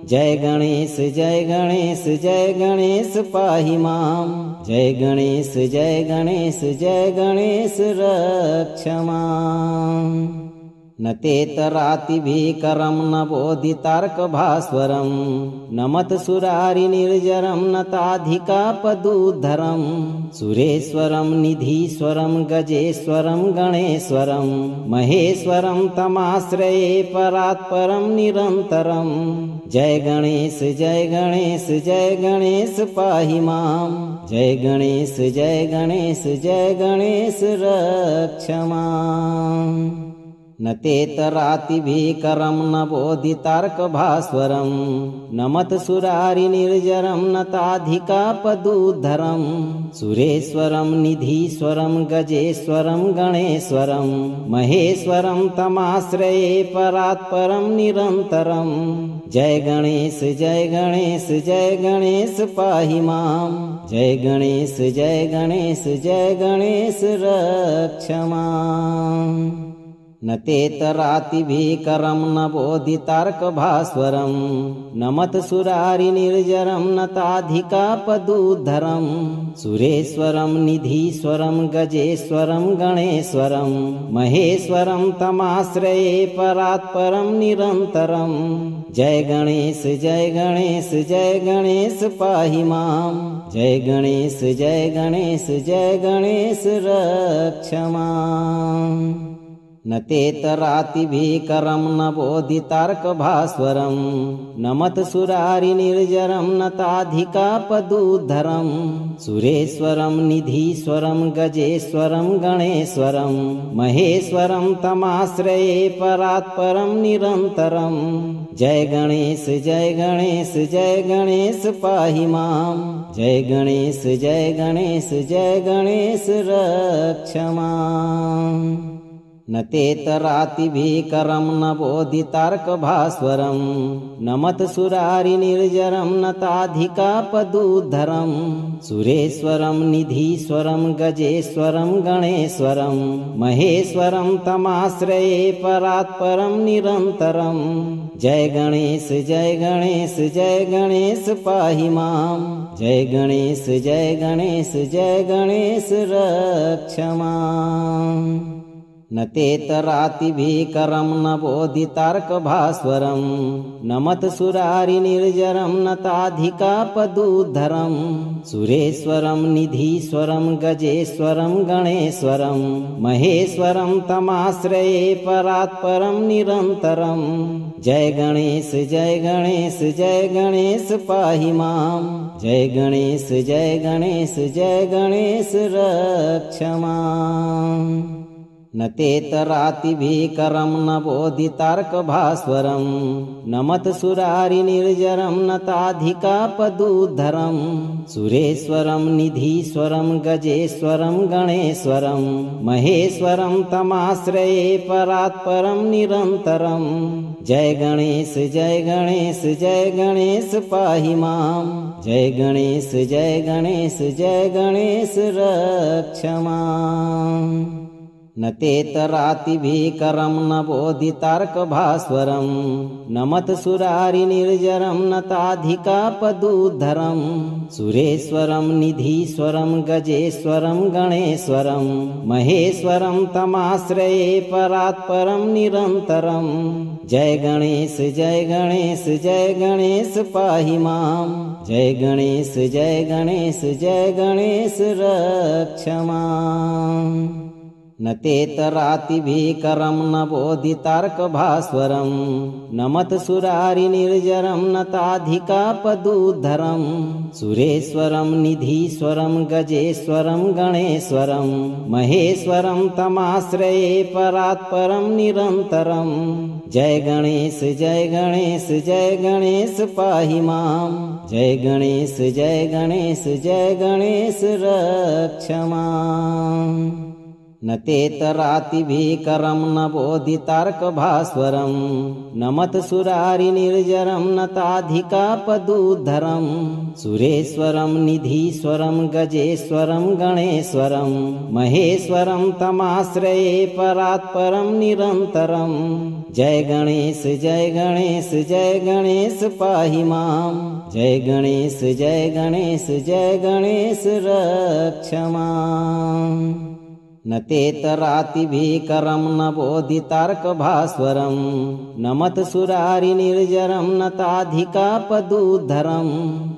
जय गणेश जय गणेश जय गणेश पाहि मां, जय गणेश जय गणेश जय गणेश रक्ष मां। न तेतरातिभीकरं न बोधितार्कभास्वरं न मत्सुरारिनिर्जरं न ताधिकापदुद्धरं सुरेश्वरं निधीश्वरं गजेश्वरं गणेश्वरं महेश्वरं तमाश्रये परात्परं निरन्तरं। जय गणेश जय गणेश जय गणेश पाहि मां, जय गणेश जय गणेश जय गणेश रक्ष मां। न तेतरातिभीकरं न बोधितार्कभास्वरं न मत्सुरारिनिर्जरं न ताधिकापदुद्धरं सुरेश्वरं निधीश्वरं गजेश्वरं गणेश्वरं महेश्वरं तमाश्रये परात्परं निरन्तरं। जय गणेश जय गणेश जय गणेश पाहि मां, जय गणेश जय गणेश जय गणेश रक्ष मां। न तेतरातिभीकरं न बोधितार्कभास्वरं न मत्सुरारिनिर्जरं न ताधिकापदुद्धरं सुरेश्वरं निधीश्वरं गजेश्वरं गणेश्वरं महेश्वरं तमाश्रये परात्परं निरन्तरं। जय गणेश जय गणेश जय गणेश पाहि मां, जय गणेश जय गणेश जय गणेश रक्ष मां। न तेतरातिभीकरं न बोधितार्कभास्वरं न मत्सुरारिनिर्जरं न ताधिकापदुद्धरं सुरेश्वरं निधीश्वरं गजेश्वरं गणेश्वरं महेश्वरं तमाश्रये परात्परं निरन्तरं। जय गणेश जय गणेश जय गणेश पाहि मां, जय गणेश जय गणेश जय गणेश रक्ष मां। न तेतरातिभीकरं न बोधितार्कभास्वरं न मत्सुरारिनिर्जरं न ताधिकापदुद्धरं सुरेश्वरं निधीश्वरं गजेश्वरं गणेश्वरं महेश्वरं तमाश्रये परात्परं निरन्तरं। जय गणेश जय गणेश जय गणेश पाहि मां, जय गणेश जय गणेश जय गणेश रक्ष मां। न तेतरातिभीकरं न बोधितार्कभास्वरं न मत्सुरारिनिर्जरं न ताधिकापदुद्धरं सुरेश्वरं निधीश्वरं गजेश्वरं गणेश्वरं महेश्वरं तमाश्रये परात्परं निरन्तरं। जय गणेश जय गणेश जय गणेश पाहि मां, जय गणेश जय गणेश जय गणेश रक्ष मां। न तेतरातिभीकरं न बोधितार्कभास्वरं न मत्सुरारिनिर्जरं न ताधिकापदुद्धरं सुरेश्वरं निधीश्वरं गजेश्वरं गणेश्वरं महेश्वरं तमाश्रये परात्परं निरन्तरं। जय गणेश जय गणेश जय गणेश पाहि मां, जय गणेश जय गणेश जय गणेश रक्ष मां। न तेतरातिभीकरं न बोधितार्कभास्वरं नमत्सुरारिनिर्जरं नताधिकापदुद्धरं सुरेश्वरं निधीश्वरं गजेश्वरं गणेश्वरं महेश्वरं तमाश्रये परात्परं निरन्तरं जय गणेश जय गणेश जय गणेश पाहि मां जय गणेश जय गणेश जय गणेश रक्ष माम् न तेतरातिभीकरं न बोधितार्कभास्वरं नमत्सुरारिनिर्जरं नताधिकापदुद्धरं सुरेश्वरं निधीश्वरं गजेश्वरं गणेश्वरं महेश्वरं तमाश्रये परात्परं निरन्तरं जय गणेश जय गणेश जय गणेश पाहि मां जय गणेश जय गणेश जय गणेश रक्ष माम् न तेतरातिभीकरं न बोधितार्कभास्वरं नमत्सुरारिनिर्जरं नताधिकापदुद्धरं सुरेश्वरं निधीश्वरं गजेश्वरं गणेश्वरं महेश्वरं तमाश्रये परात्परं निरन्तरं जय गणेश जय गणेश जय गणेश पाहि मां जय गणेश जय गणेश जय गणेश रक्ष माम् न तेतरातिभीकरं न बोधितार्कभास्वरं नमत्सुरारिनिर्जरं नताधिकापदुद्धरं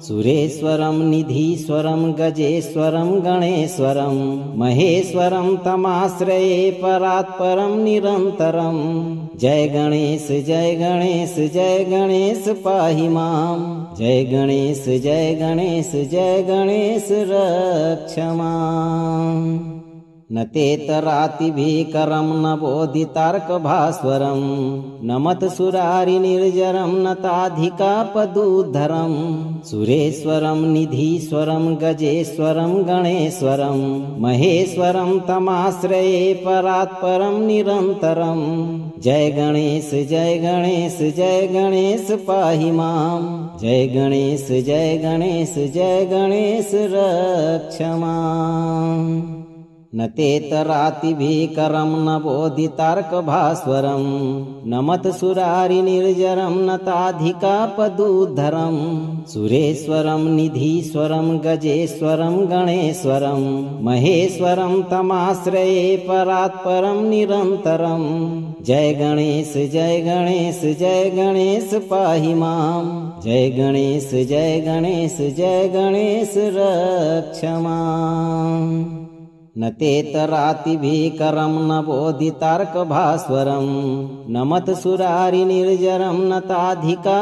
सुरेश्वरं निधीश्वरं गजेश्वरं गणेश्वरं महेश्वरं तमाश्रये परात्परं निरन्तरं जय गणेश जय गणेश जय गणेश पाहि मां जय गणेश जय गणेश जय गणेश रक्ष माम् न तेतरातिभीकरं न बोधितार्कभास्वरं नमत्सुरारिनिर्जरं नताधिकापदुद्धरं सुरेश्वरं निधीश्वरं गजेश्वरं गणेश्वरं महेश्वरं तमाश्रये परात्परं निरन्तरं जय गणेश जय गणेश जय गणेश पाहि मां जय गणेश जय गणेश जय गणेश रक्ष माम् न तेतरातिभीकरं न बोधितार्कभास्वरं नमत्सुरारिनिर्जरं नताधिकापदुद्धरं सुरेश्वरं निधीश्वरं गजेश्वरं गणेश्वरं महेश्वरं तमाश्रये परात्परं निरन्तरं जय गणेश जय गणेश जय गणेश पाहि मां जय गणेश जय गणेश जय गणेश रक्ष माम् न तेतरातिभीकरं न बोधितार्कभास्वरं नमत्सुरारिनिर्जरं नताधिकापदुद्धरं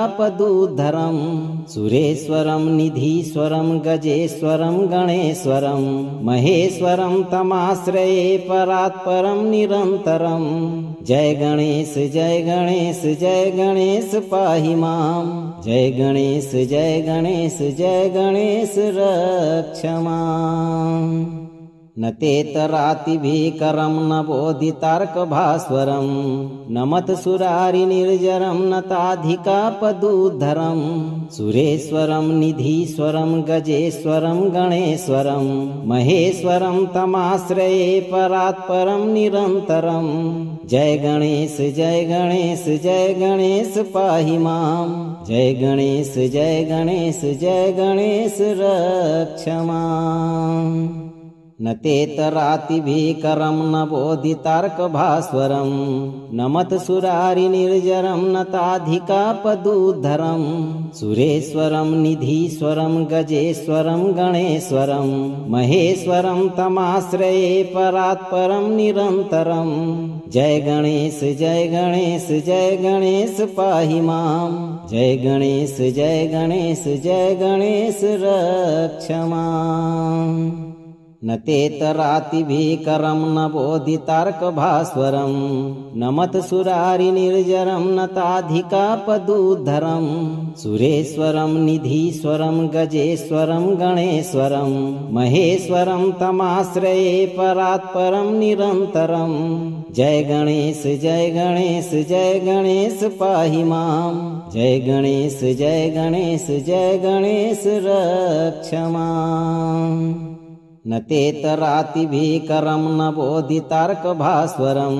सुरेश्वरं निधीश्वरं गजेश्वरं गणेश्वरं महेश्वरं तमाश्रये परात्परं निरन्तरं जय गणेश जय गणेश जय गणेश पाहि मां जय गणेश जय गणेश जय गणेश रक्ष माम् न तेतरातिभीकरं न बोधितार्कभास्वरं नमत्सुरारिनिर्जरं नताधिकापदुद्धरं सुरेश्वरं निधीश्वरं गजेश्वरं गणेश्वरं महेश्वरं तमाश्रये परात्परं निरन्तरं जय गणेश जय गणेश जय गणेश पाहि मां जय गणेश जय गणेश जय गणेश रक्ष माम् न तेतरातिभीकरं न बोधितार्कभास्वरं नमत्सुरारिनिर्जरं नताधिकापदुद्धरं सुरेश्वरं निधीश्वरं गजेश्वरं गणेश्वरं महेश्वरं तमाश्रये परात्परं निरन्तरं जय गणेश जय गणेश जय गणेश पाहि मां जय गणेश जय गणेश जय गणेश रक्ष माम् न तेतरातिभीकरं न बोधितार्कभास्वरं नमत्सुरारिनिर्जरं नताधिकापदुद्धरं सुरेश्वरं निधीश्वरं गजेश्वरं गणेश्वरं महेश्वरं तमाश्रये परात्परं निरन्तरं जय गणेश जय गणेश जय गणेश पाहि मां जय गणेश जय गणेश जय गणेश रक्ष माम् न तेतरातिभीकरं न बोधितार्कभास्वरं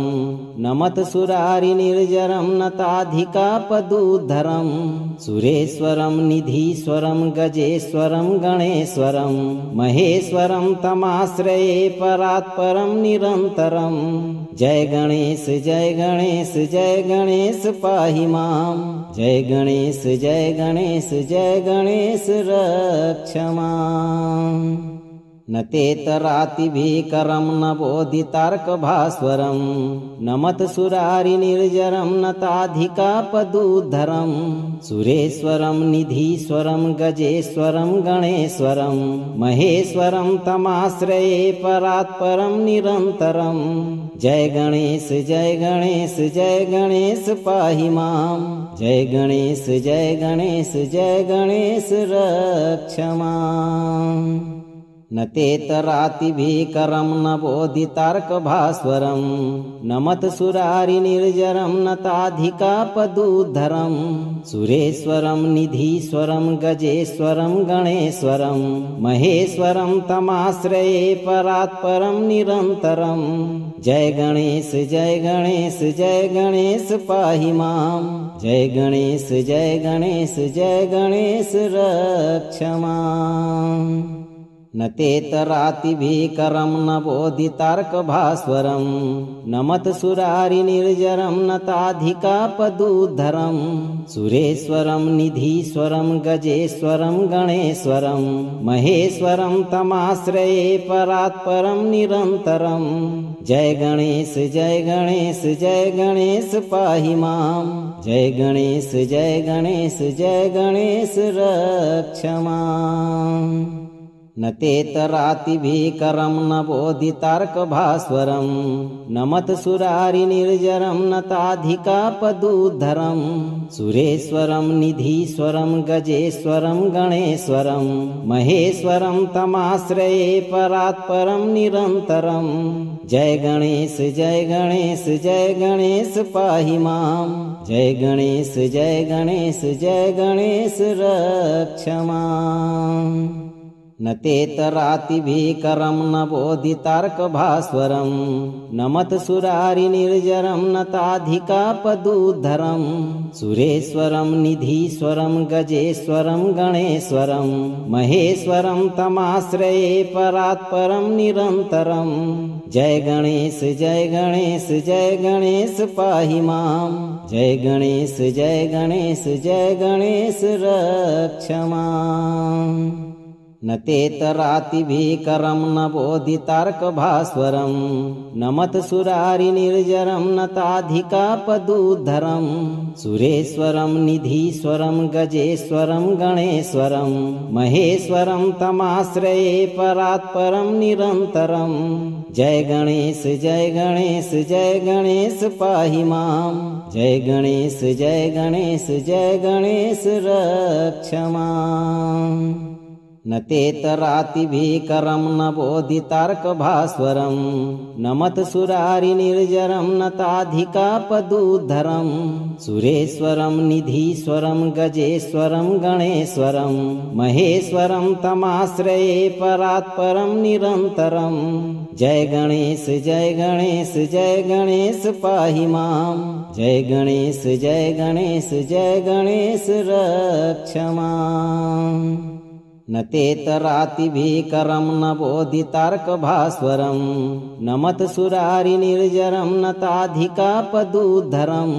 न मत्सुरारिनिर्जरं न ताधिकापदुद्धरं सुरेश्वरं निधीश्वरं गजेश्वरं गणेश्वरं महेश्वरं तमाश्रये परात्परं निरन्तरं जय गणेश जय गणेश जय गणेश पाहि मां जय गणेश जय गणेश जय गणेश रक्ष माम् न तेतरातिभीकरं न बोधितार्कभास्वरं न मत्सुरारिनिर्जरं न ताधिकापदुद्धरं सुरेश्वरं निधीश्वरं गजेश्वरं गणेश्वरं महेश्वरं तमाश्रये परात्परं निरन्तरं जय गणेश जय गणेश जय गणेश पाहि मां जय गणेश जय गणेश जय गणेश रक्ष माम् न तेतरातिभीकरं न बोधितार्कभास्वरं न मत्सुरारिनिर्जरं न ताधिकापदुद्धरं सुरेश्वरं निधीश्वरं गजेश्वरं गणेश्वरं महेश्वरं तमाश्रये परात्परं निरन्तरं जय गणेश जय गणेश जय गणेश पाहि मां जय गणेश जय गणेश जय गणेश रक्ष माम् न तेतरातिभीकरं न बोधितार्कभास्वरं न मत्सुरारिनिर्जरं न ताधिकापदुद्धरं सुरेश्वरं निधीश्वरं गजेश्वरं गणेश्वरं महेश्वरं तमाश्रये परात्परं निरन्तरं जय गणेश जय गणेश जय गणेश पाहि मां जय गणेश जय गणेश जय गणेश रक्ष माम् न तेतरातिभीकरं न बोधितार्कभास्वरं न मत्सुरारिनिर्जरं न ताधिकापदुद्धरं सुरेश्वरं निधीश्वरं गजेश्वरं गणेश्वरं महेश्वरं तमाश्रये परात्परं निरन्तरं जय गणेश जय गणेश जय गणेश पाहि मां जय गणेश जय गणेश जय गणेश रक्ष माम् न तेतरातिभीकरं न बोधितार्कभास्वरं न मत्सुरारिनिर्जरं न ताधिकापदुद्धरं सुरेश्वरं निधीश्वरं गजेश्वरं गणेश्वरं महेश्वरं तमाश्रये परात्परं निरन्तरं जय गणेश जय गणेश जय गणेश पाहि मां जय गणेश जय गणेश जय गणेश रक्ष माम् न तेतरातिभीकरं न बोधितार्कभास्वरं न मत्सुरारिनिर्जरं न ताधिकापदुद्धरं सुरेश्वरं निधीश्वरं गजेश्वरं गणेश्वरं महेश्वरं तमाश्रये परात्परं निरन्तरं जय गणेश जय गणेश जय गणेश पाहि मां जय गणेश जय गणेश जय गणेश रक्ष माम् न तेतरातिभीकरं न बोधितार्कभास्वरं न मत्सुरारिनिर्जरं न ताधिकापदुद्धरं सुरेश्वरं निधीश्वरं गजेश्वरं गणेश्वरं महेश्वरं तमाश्रये परात्परं निरन्तरं जय गणेश जय गणेश जय गणेश पाहि मां जय गणेश जय गणेश जय गणेश रक्ष माम् न तेतरातिभीकरं न बोधितार्कभास्वरं न मत्सुरारिनिर्जरं न ताधिकापदुद्धरं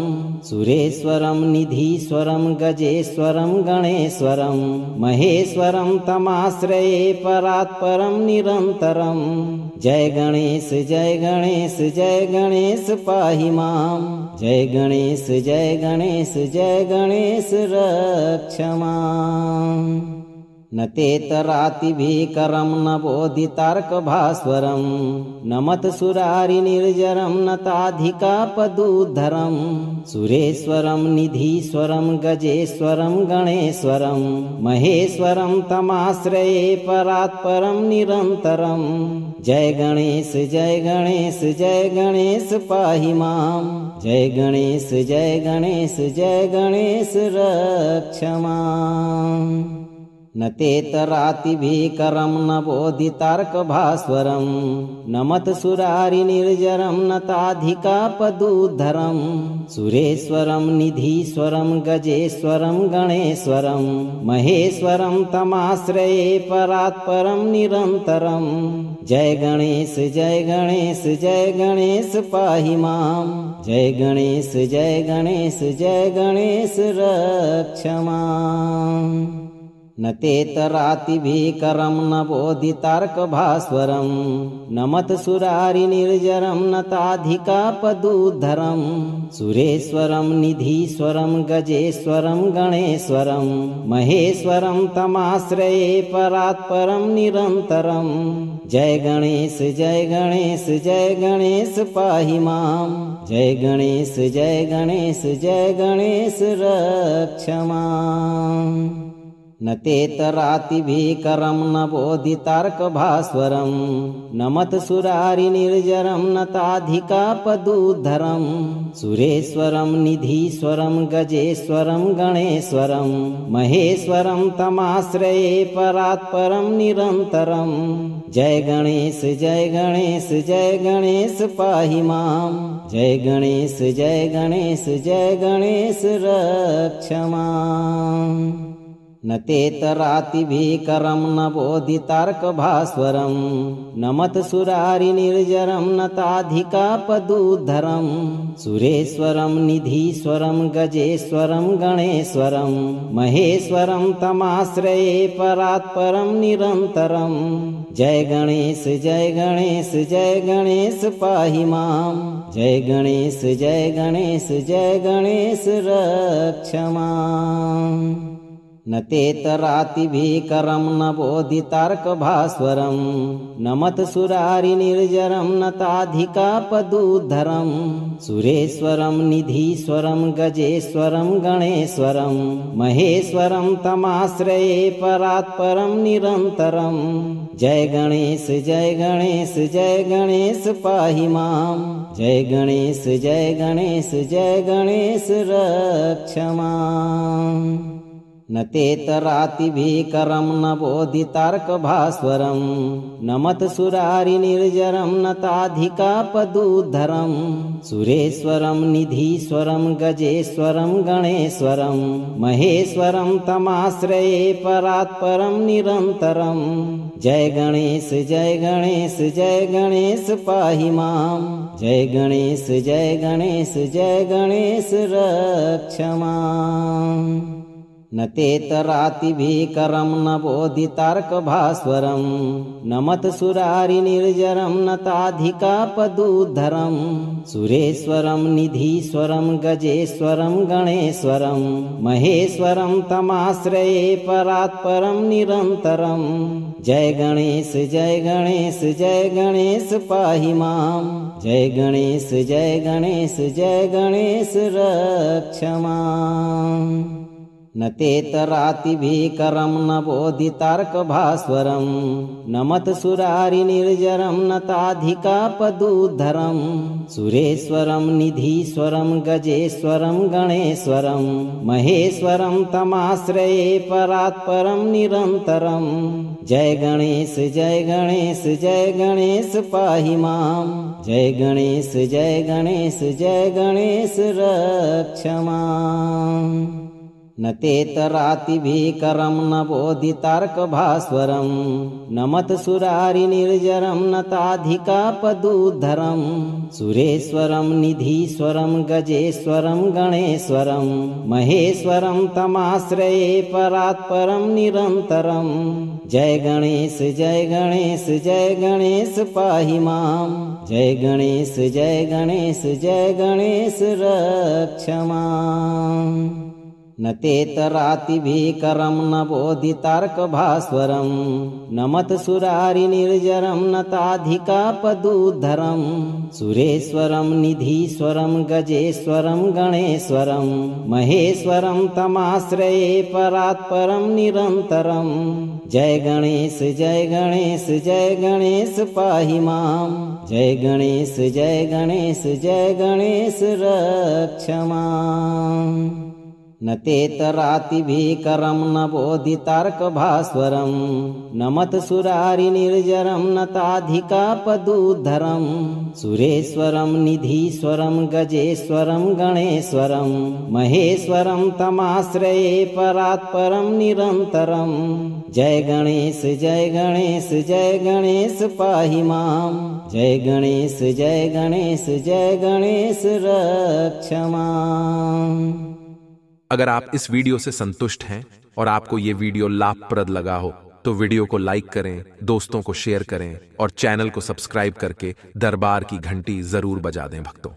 सुरेश्वरं निधीश्वरं गजेश्वरं गणेश्वरं महेश्वरं तमाश्रये परात्परं निरन्तरं जय गणेश जय गणेश जय गणेश पाहि मां जय गणेश जय गणेश जय गणेश रक्ष माम् न तेतरातिभीकरं न बोधितार्कभास्वरं न मत्सुरारिनिर्जरं न ताधिकापदुद्धरं सुरेश्वरं निधीश्वरं गजेश्वरं गणेश्वरं महेश्वरं तमाश्रये परात्परं निरन्तरं जय गणेश जय गणेश जय गणेश पाहि मां जय गणेश जय गणेश जय गणेश रक्ष माम् न तेतरातिभीकरं न बोधितार्कभास्वरं न मत्सुरारिनिर्जरं न ताधिकापदूद्धरं सुरेश्वरं निधीश्वरं गजेश्वरं गणेश्वरं महेश्वरं तमाश्रये परात्परं निरन्तरं जय गणेश जय गणेश जय गणेश पाहि मां जय गणेश जय गणेश जय गणेश रक्ष माम् न तेतरातिभीकरं न बोधितार्कभास्वरं न मत्सुरारिनिर्जरं न ताधिकापदूद्धरं सुरेश्वरं निधीश्वरं गजेश्वरं गणेश्वरं महेश्वरं तमाश्रये परात्परं निरन्तरं जय गणेश जय गणेश जय गणेश पाहि मां जय गणेश जय गणेश जय गणेश रक्ष माम् न तेतरातिभीकरं न बोधितार्कभास्वरं न मत्सुरारिनिर्जरं न ताधिकापदूद्धरं सुरेश्वरं निधीश्वरं गजेश्वरं गणेश्वरं महेश्वरं तमाश्रये परात्परं निरन्तरं जय गणेश जय गणेश जय गणेश पाहि मां जय गणेश जय गणेश जय गणेश रक्ष माम् न तेतरातिभीकरं न बोधितार्कभास्वरं न मत्सुरारिनिर्जरं न ताधिकापदूद्धरं सुरेश्वरं निधीश्वरं गजेश्वरं गणेश्वरं महेश्वरं तमाश्रये परात्परं निरन्तरं जय गणेश जय गणेश जय गणेश पाहि मां जय गणेश जय गणेश जय गणेश रक्ष माम् न तेतरातिभीकरं न बोधितार्कभास्वरं न मत्सुरारिनिर्जरं न ताधिकापदूद्धरं सुरेश्वरं निधीश्वरं गजेश्वरं गणेश्वरं महेश्वरं तमाश्रये परात्परं निरन्तरं जय गणेश जय गणेश जय गणेश पाहि मां जय गणेश जय गणेश जय गणेश रक्ष माम् न तेतरातिभीकरं न बोधितार्कभास्वरं न मत्सुरारिनिर्जरं न ताधिकापदूद्धरं सुरेश्वरं निधीश्वरं गजेश्वरं गणेश्वरं महेश्वरं तमाश्रये परात्परं निरन्तरं जय गणेश जय गणेश जय गणेश पाहि मां जय गणेश जय गणेश जय गणेश रक्ष माम् न तेतरातिभीकरं न बोधितार्कभास्वरं न मत्सुरारिनिर्जरं न ताधिकापदूद्धरं सुरेश्वरं निधीश्वरं गजेश्वरं गणेश्वरं महेश्वरं तमाश्रये परात्परं निरन्तरं जय गणेश जय गणेश जय गणेश पाहि मां जय गणेश जय गणेश जय गणेश रक्ष माम् न तेतरातिभीकरं न बोधितार्कभास्वरं न मत्सुरारिनिर्जरं न ताधिकापदूद्धरं सुरेश्वरं निधीश्वरं गजेश्वरं गणेश्वरं महेश्वरं तमाश्रये परात्परं निरन्तरं जय गणेश जय गणेश जय गणेश पाहि मां जय गणेश जय गणेश जय गणेश रक्ष माम् न तेतरातिभीकरं न बोधितार्कभास्वरं न मत्सुरारिनिर्जरं न ताधिकापदूद्धरं सुरेश्वरं निधीश्वरं गजेश्वरं गणेश्वरं महेश्वरं तमाश्रये परात्परं निरन्तरं जय गणेश जय गणेश जय गणेश पाहि मां जय गणेश जय गणेश जय गणेश रक्ष माम् न तेतरातिभीकरं न बोधितार्कभास्वरं न मत्सुरारिनिर्जरं न ताधिकापदूद्धरं सुरेश्वरं निधीश्वरं गजेश्वरं गणेश्वरं महेश्वरं तमाश्रये परात्परं निरन्तरं जय गणेश जय गणेश जय गणेश पाहि मां जय गणेश जय गणेश जय गणेश रक्ष माम् न तेतरातिभीकरं न बोधितार्कभास्वरं न मत्सुरारिनिर्जरं न ताधिकापदुद्धरं सुरेश्वरं निधीश्वरं गजेश्वरं गणेश्वरं महेश्वरं तमाश्रये परात्परं निरन्तरं जय गणेश जय गणेश जय गणेश पाहि मां जय गणेश जय गणेश जय गणेश रक्ष मां। अगर आप इस वीडियो से संतुष्ट हैं और आपको ये वीडियो लाभप्रद लगा हो तो वीडियो को लाइक करें, दोस्तों को शेयर करें और चैनल को सब्सक्राइब करके दरबार की घंटी जरूर बजा दें भक्तों,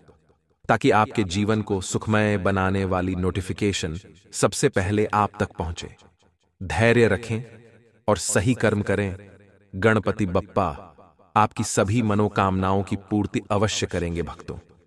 ताकि आपके जीवन को सुखमय बनाने वाली नोटिफिकेशन सबसे पहले आप तक पहुंचे। धैर्य रखें और सही कर्म करें। गणपति बप्पा आपकी सभी मनोकामनाओं की पूर्ति अवश्य करेंगे भक्तों।